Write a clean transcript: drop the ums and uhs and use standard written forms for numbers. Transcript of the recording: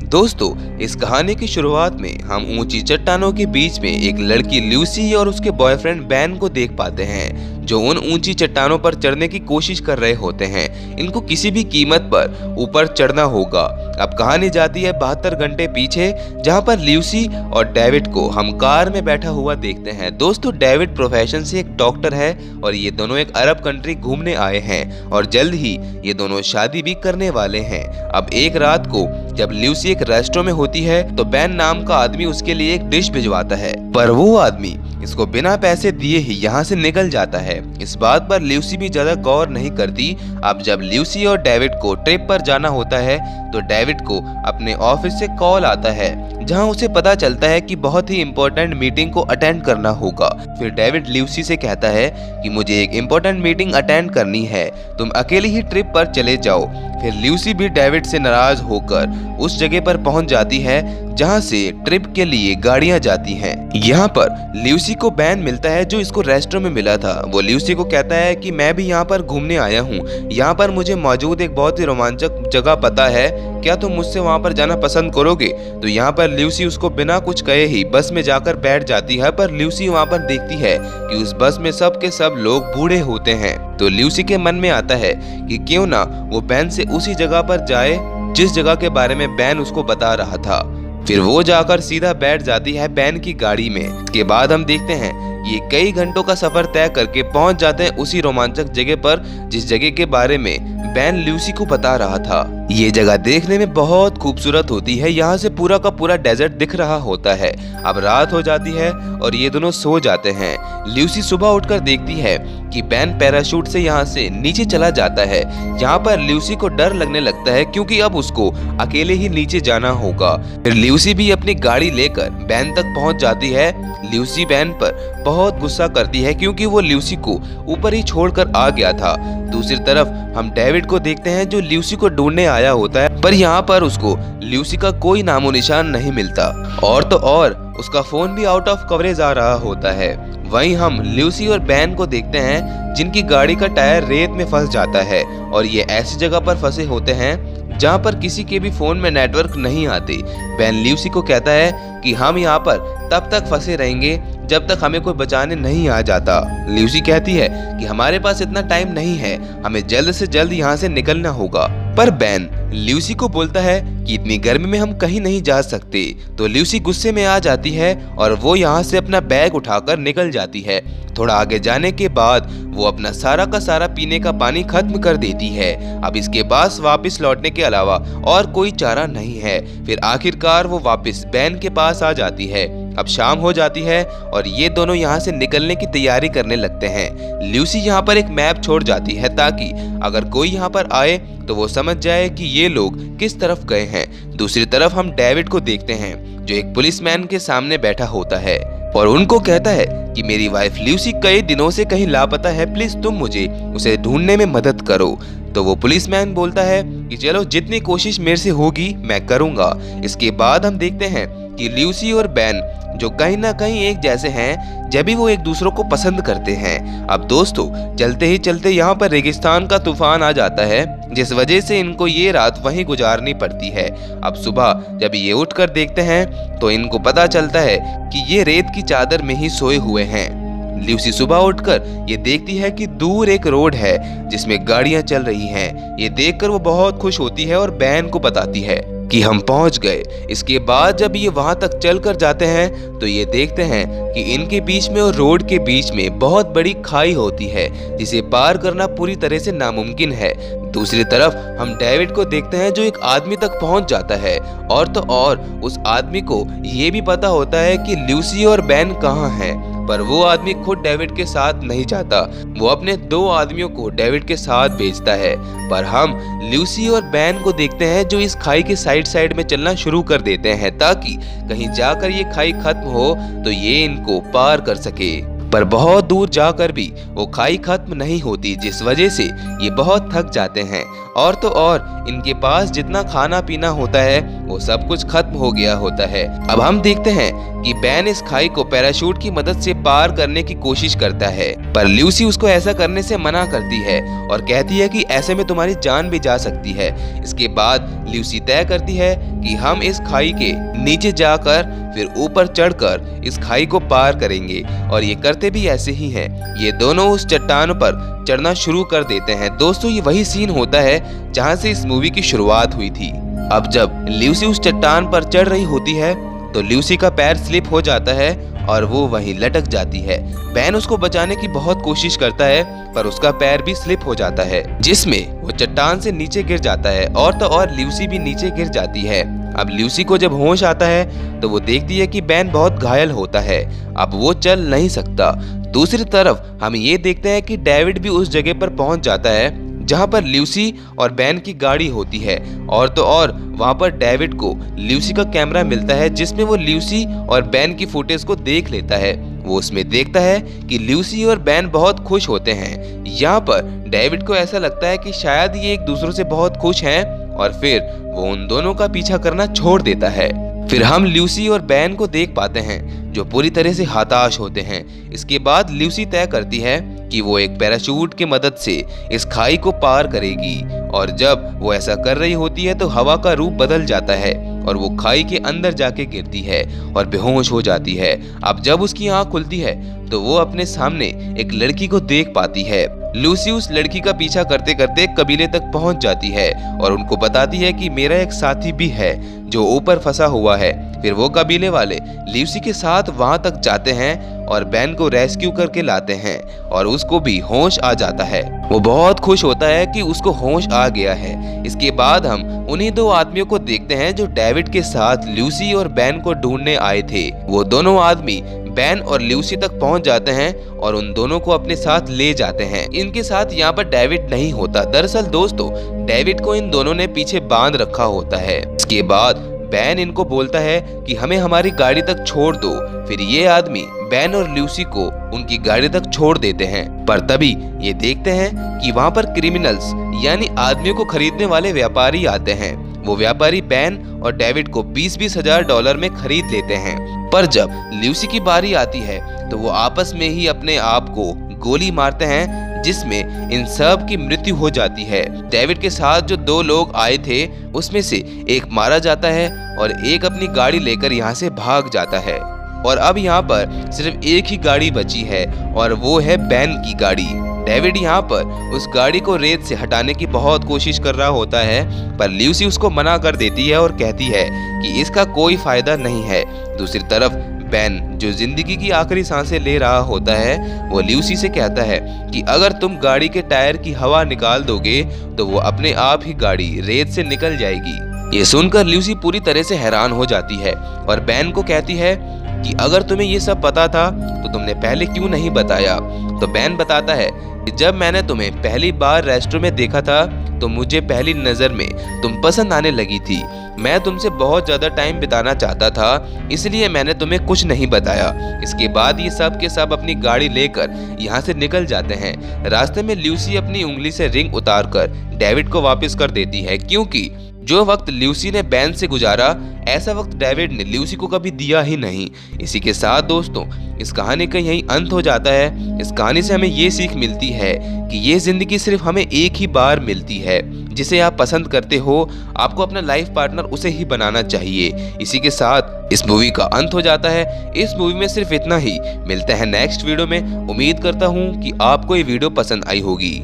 दोस्तों, इस कहानी की शुरुआत में हम ऊंची चट्टानों के बीच में एक लड़की ल्यूसी और उसके बॉयफ्रेंड बेन को देख पाते हैं, जो उन ऊंची चट्टानों पर चढ़ने की कोशिश कर रहे होते हैं। इनको किसी भी कीमत पर ऊपर चढ़ना होगा। अब कहानी जाती है 72 घंटे पीछे, जहां पर ल्यूसी और डेविड को हम कार में बैठा हुआ देखते हैं। दोस्तों, डेविड प्रोफेशन से एक डॉक्टर है और ये दोनों एक अरब कंट्री घूमने आए हैं और जल्द ही ये दोनों शादी भी करने वाले हैं। अब एक रात को जब ल्यूसी एक रेस्टोरेंट में होती है तो बेन नाम का आदमी उसके लिए एक डिश भिजवाता है, पर वो आदमी इसको बिना पैसे दिए ही यहाँ से निकल जाता है। इस बात पर ल्यूसी भी ज्यादा गौर नहीं करती। अब जब ल्यूसी और डेविड को ट्रिप पर जाना होता है तो डेविड को अपने ऑफिस से कॉल आता है, जहां उसे पता चलता है कि बहुत ही इम्पोर्टेंट मीटिंग को अटेंड करना होगा। फिर डेविड ल्यूसी से कहता है कि मुझे एक इम्पोर्टेंट मीटिंग अटेंड करनी है, तुम अकेले ही ट्रिप पर चले जाओ। फिर ल्यूसी भी डेविड से नाराज होकर उस जगह पर पहुंच जाती है जहां से ट्रिप के लिए गाड़ियां जाती हैं। यहाँ पर ल्यूसी को बेन मिलता है, जो इसको रेस्टोरेंट में मिला था। वो ल्यूसी को कहता है कि मैं भी यहाँ पर घूमने आया हूँ, यहाँ पर मुझे मौजूद एक बहुत ही रोमांचक जगह पता है, क्या तुम मुझसे वहाँ पर जाना पसंद करोगे? तो यहाँ पर ल्यूसी उसको बिना कुछ कहे ही बस में जाकर बैठ जाती है, पर ल्यूसी वहाँ पर देखती है कि उस बस में सब के सब लोग बूढ़े होते हैं। तो ल्यूसी के मन में आता है कि क्यों ना वो बेन से उसी जगह पर जाए जिस जगह के बारे में बेन उसको बता रहा था। फिर वो जाकर सीधा बैठ जाती है बेन की गाड़ी में। इसके बाद हम देखते हैं ये कई घंटों का सफर तय करके पहुंच जाते हैं उसी रोमांचक जगह पर जिस जगह के बारे में बेन ल्यूसी को बता रहा था। ये जगह देखने में बहुत खूबसूरत होती है, यहाँ से पूरा का पूरा डेजर्ट दिख रहा होता है। अब रात हो जाती है और ये दोनों सो जाते हैं। ल्यूसी सुबह उठकर देखती है कि बेन पैराशूट से यहाँ से नीचे चला जाता है। यहाँ पर ल्यूसी को डर लगने लगता है क्योंकि अब उसको अकेले ही नीचे जाना होगा। फिर ल्यूसी भी अपनी गाड़ी लेकर बेन तक पहुँच जाती है। ल्यूसी बेन पर बहुत गुस्सा करती है क्योंकि वो ल्यूसी को ऊपर ही छोड़कर आ गया था। दूसरी तरफ हम डेविड को देखते हैं, जो ल्यूसी को ढूंढने आया होता है, पर यहाँ पर उसको ल्यूसी का कोई नामो निशान नहीं मिलता। और तो और उसका फोन भी आउट ऑफ कवरेज आ रहा होता है। वहीं हम ल्यूसी और बेन को देखते हैं, जिनकी गाड़ी का टायर रेत में फंस जाता है और ये ऐसी जगह पर फंसे होते हैं जहाँ पर किसी के भी फोन में नेटवर्क नहीं आते। बेन ल्यूसी को कहता है कि हम यहाँ पर तब तक फंसे रहेंगे जब तक हमें कोई बचाने नहीं आ जाता। ल्यूसी कहती है कि हमारे पास इतना टाइम नहीं है, हमें जल्द से जल्द यहाँ से निकलना होगा। पर बेन ल्यूसी को बोलता है कि इतनी गर्मी में हम कहीं नहीं जा सकते। तो ल्यूसी गुस्से में आ जाती है और वो यहाँ से अपना बैग उठाकर निकल जाती है। थोड़ा आगे जाने के बाद वो अपना सारा का सारा पीने का पानी खत्म कर देती है। अब इसके पास वापस लौटने के अलावा और कोई चारा नहीं है। फिर आखिरकार वो वापस बेन के पास आ जाती है। अब शाम हो जाती है और ये दोनों यहाँ से निकलने की तैयारी करने लगते हैं। ल्यूसी यहाँ पर एक मैप छोड़ जाती है ताकि अगर कोई यहाँ पर आए तो वो समझ जाए कि ये लोग किस तरफ गए हैं। दूसरी तरफ हम डेविड को देखते हैं, जो एक पुलिसमैन के सामने बैठा होता है और उनको कहता है कि मेरी वाइफ ल्यूसी कई दिनों से कहीं लापता है, प्लीज तुम मुझे उसे ढूंढने में मदद करो। तो वो पुलिसमैन बोलता है कि चलो, जितनी कोशिश मेरे से होगी मैं करूंगा। इसके बाद हम देखते हैं कि ल्यूसी और बेन, जो कहीं ना कहीं एक जैसे हैं, जब भी वो एक दूसरों को पसंद करते हैं। अब दोस्तों, चलते ही चलते यहाँ पर रेगिस्तान का तूफान आ जाता है, जिस वजह से इनको ये रात वहीं गुजारनी पड़ती है। अब सुबह जब ये उठकर देखते हैं तो इनको पता चलता है कि ये रेत की चादर में ही सोए हुए हैं। ल्यूसी सुबह उठकर ये देखती है कि दूर एक रोड है जिसमें गाड़ियां चल रही हैं। ये देखकर वो बहुत खुश होती है और बेन को बताती है कि हम पहुंच गए। इसके बाद जब ये वहां तक चल कर जाते हैं तो ये देखते हैं कि इनके बीच में और रोड के बीच में बहुत बड़ी खाई होती है, जिसे पार करना पूरी तरह से नामुमकिन है। दूसरी तरफ हम डेविड को देखते हैं, जो एक आदमी तक पहुंच जाता है और तो और उस आदमी को ये भी पता होता है कि ल्यूसी और बेन कहाँ हैं। पर वो आदमी खुद डेविड के साथ नहीं जाता, वो अपने 2 आदमियों को डेविड के साथ भेजता है। पर हम ल्यूसी और बेन को देखते हैं, जो इस खाई के साइड में चलना शुरू कर देते हैं ताकि कहीं जाकर ये खाई खत्म हो तो ये इनको पार कर सके। पर बहुत दूर जाकर भी वो खाई खत्म नहीं होती, जिस वजह से ये बहुत थक जाते हैं। और तो और इनके पास जितना खाना पीना होता है वो सब कुछ खत्म हो गया होता है। अब हम देखते हैं कि बैन इस खाई को पैराशूट की मदद से पार करने की कोशिश करता है, पर ल्यूसी उसको ऐसा करने से मना करती है और कहती है कि ऐसे में तुम्हारी जान भी जा सकती है। इसके बाद ल्यूसी तय करती है कि हम इस खाई के नीचे जाकर फिर ऊपर चढ़कर इस खाई को पार करेंगे, और ये करते भी ऐसे ही हैं। ये दोनों उस चट्टान पर चढ़ना शुरू कर देते हैं। दोस्तों, ये वही सीन होता है जहां से इस मूवी की शुरुआत हुई थी। अब जब ल्यूसी उस चट्टान पर चढ़ रही होती है तो ल्यूसी का पैर स्लिप हो जाता है और वो वहीं लटक जाती है। बैन उसको बचाने की बहुत कोशिश करता है, पर उसका पैर भी स्लिप हो जाता है, जिसमें वो चट्टान से नीचे गिर जाता है। और तो और ल्यूसी भी नीचे गिर जाती है। अब ल्यूसी को जब होश आता है तो वो देखती है कि बैन बहुत घायल होता है, अब वो चल नहीं सकता। दूसरी तरफ हम ये देखते हैं कि डेविड भी उस जगह पर पहुंच जाता है जहां पर ल्यूसी और बैन की गाड़ी होती है। और तो और वहां पर डेविड को ल्यूसी का कैमरा मिलता है, जिसमें वो ल्यूसी और बैन की फुटेज को देख लेता है। वो उसमें देखता है कि ल्यूसी और बैन बहुत खुश होते हैं। यहाँ पर डेविड को ऐसा लगता है कि शायद ये एक दूसरे से बहुत खुश हैं, और फिर वो उन दोनों का पीछा करना छोड़ देता है। फिर हम ल्यूसी और बैन को देख पाते हैं जो पूरी तरह से हताश होते हैं। इसके बाद ल्यूसी तय करती है कि वो एक पैराशूट की मदद से इस खाई को पार करेगी, और जब वो ऐसा कर रही होती है तो हवा का रूप बदल जाता है और वो खाई के अंदर जाके गिरती है और बेहोश हो जाती है। अब जब उसकी आंख खुलती है तो वो अपने सामने एक लड़की को देख पाती है। लूसी उस लड़की का पीछा करते करते कबीले तक पहुंच जाती है और उनको बताती है कि मेरा एक साथी भी है जो ऊपर फंसा हुआ है। फिर वो कबीले वाले लूसी के साथ वहां तक जाते हैं और बैन को रेस्क्यू करके लाते हैं और उसको भी होश आ जाता है। वो बहुत खुश होता है कि उसको होश आ गया है। इसके बाद हम उन्हीं दो आदमियों को देखते हैं जो डेविड के साथ लूसी और बैन को ढूंढने आए थे। वो दोनों आदमी बैन और लूसी तक पहुंच जाते हैं और उन दोनों को अपने साथ ले जाते हैं। इनके साथ यहाँ पर डेविड नहीं होता। दरअसल दोस्तों, डेविड को इन दोनों ने पीछे बांध रखा होता है। इसके बाद बैन इनको बोलता है कि हमें हमारी गाड़ी तक छोड़ दो। फिर ये आदमी बैन और लूसी को उनकी गाड़ी तक छोड़ देते हैं, पर तभी ये देखते हैं कि वहाँ पर क्रिमिनल्स यानी आदमियों को खरीदने वाले व्यापारी आते हैं। वो व्यापारी बैन और डेविड को 20-20 हजार डॉलर में खरीद लेते हैं। पर जब लूसी की बारी आती है तो वो आपस में ही अपने आप को गोली मारते हैं, जिसमें इन सब की मृत्यु हो जाती है। डेविड के साथ जो दो लोग आए थे उसमें से एक मारा जाता है और एक अपनी गाड़ी लेकर यहाँ से भाग जाता है। और अब यहाँ पर सिर्फ एक ही गाड़ी बची है और वो है बैन की गाड़ी। डेविड यहाँ पर उस गाड़ी को रेत से हटाने की बहुत कोशिश कर रहा होता है, पर लूसी उसको मना कर देती है और कहती है कि इसका कोई फायदा नहीं है। दूसरी तरफ बैन जो जिंदगी की आखिरी सांसें ले रहा होता है, वो लूसी से कहता है कि अगर तुम गाड़ी के टायर की हवा निकाल दोगे तो वो अपने आप ही गाड़ी रेत से निकल जाएगी। ये सुनकर लूसी पूरी तरह से हैरान हो जाती है और बैन को कहती है कि अगर तुम्हें ये सब पता था तो तुमने पहले क्यों नहीं बताया। तो बैन बताता है कि जब मैंने तुम्हें पहली बार रेस्टोरेंट में देखा था तो मुझे पहली नजर में तुम पसंद आने लगी थी। मैं तुमसे बहुत ज्यादा टाइम बिताना चाहता था, इसलिए मैंने तुम्हें कुछ नहीं बताया। इसके बाद ये सब के सब अपनी गाड़ी लेकर यहाँ से निकल जाते हैं। रास्ते में लूसी अपनी उंगली से रिंग उतारकर डेविड को वापस कर देती है, क्योंकि जो वक्त लूसी ने बैन से गुजारा ऐसा वक्त डेविड ने लूसी को कभी दिया ही नहीं। इसी के साथ दोस्तों, इस कहानी का यही अंत हो जाता है। इस कहानी से हमें ये सीख मिलती है कि ये जिंदगी सिर्फ हमें एक ही बार मिलती है। जिसे आप पसंद करते हो आपको अपना लाइफ पार्टनर उसे ही बनाना चाहिए। इसी के साथ इस मूवी का अंत हो जाता है। इस मूवी में सिर्फ इतना ही। मिलते हैं नेक्स्ट वीडियो में। उम्मीद करता हूँ कि आपको ये वीडियो पसंद आई होगी।